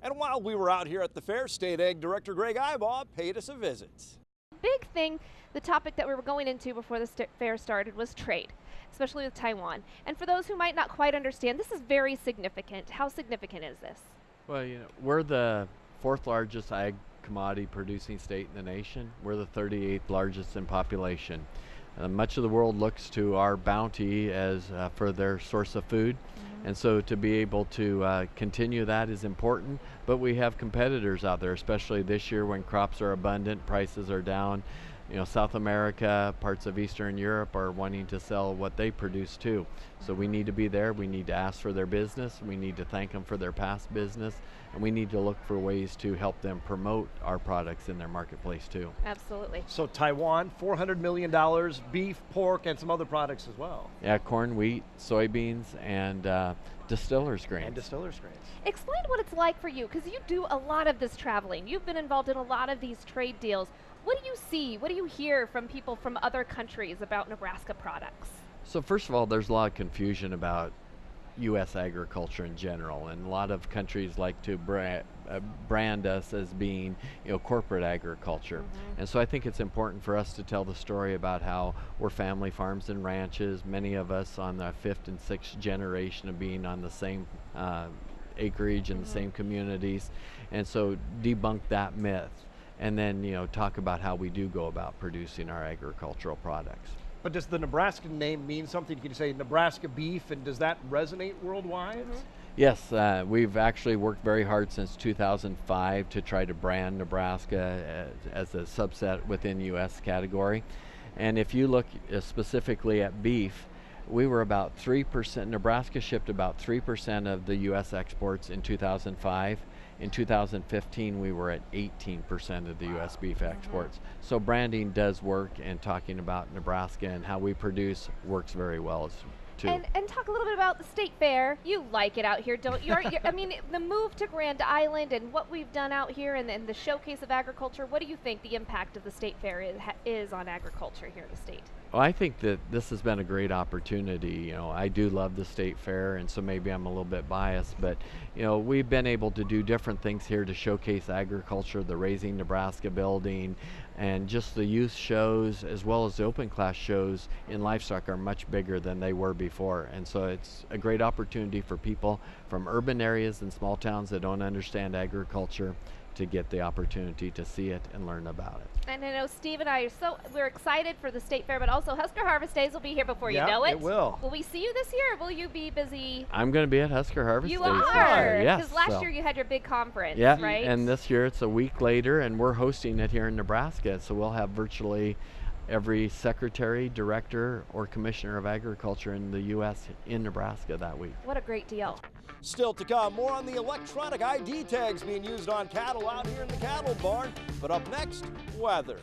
And while we were out here at the fair, State Ag Director Greg Ibach paid us a visit. Big thing, the topic that we were going into before the fair started was trade, especially with Taiwan. And for those who might not quite understand, this is very significant. How significant is this? Well, we're the fourth largest ag commodity producing state in the nation. We're the 38th largest in population. Much of the world looks to our bounty as for their source of food. And so to be able to continue that is important, but we have competitors out there, especially this year when crops are abundant, prices are down. South America, parts of Eastern Europe are wanting to sell what they produce too. So we need to be there, we need to ask for their business, we need to thank them for their past business, and we need to look for ways to help them promote our products in their marketplace too. Absolutely. So Taiwan, $400 million, beef, pork, and some other products as well. Yeah, corn, wheat, soybeans, and distillers grains. Explain what it's like for you, because you do a lot of this traveling. You've been involved in a lot of these trade deals. What do you see? What do you hear from people from other countries about Nebraska products? So first of all, there's a lot of confusion about U.S. agriculture in general, and a lot of countries like to brand us as being, corporate agriculture. And so I think it's important for us to tell the story about how we're family farms and ranches. Many of us on the 5th and 6th generation of being on the same acreage in the same communities, and so debunk that myth. And then, talk about how we do go about producing our agricultural products. But does the Nebraska name mean something? Can you say Nebraska beef, and does that resonate worldwide? Yes, we've actually worked very hard since 2005 to try to brand Nebraska as a subset within U.S. category. And if you look specifically at beef, we were about 3%, Nebraska shipped about 3% of the U.S. exports in 2005. In 2015, we were at 18% of the U.S. beef exports. So branding does work, and talking about Nebraska and how we produce works very well too. And talk a little bit about the state fair. You like it out here, don't you? I mean, the move to Grand Island and what we've done out here, and the showcase of agriculture, what do you think the impact of the state fair is on agriculture here in the state? Well, I think that this has been a great opportunity. I do love the state fair, and so maybe I'm a little bit biased, but we've been able to do different things here to showcase agriculture, the Raising Nebraska building, and just the youth shows as well as the open class shows in livestock are much bigger than they were before. And so it's a great opportunity for people from urban areas and small towns that don't understand agriculture to get the opportunity to see it and learn about it. And I know Steve and I we're excited for the state fair, but also Husker Harvest Days will be here before you know it. It will. Will we see you this year, or will you be busy? I'm going to be at Husker Harvest Days. You are? Yes. Because last year you had your big conference, yeah, right? And this year it's a week later, and we're hosting it here in Nebraska, so we'll have virtually every secretary, director, or commissioner of agriculture in the U.S. in Nebraska that week. What a great deal. Still to come, more on the electronic ID tags being used on cattle out here in the cattle barn. But up next, weather.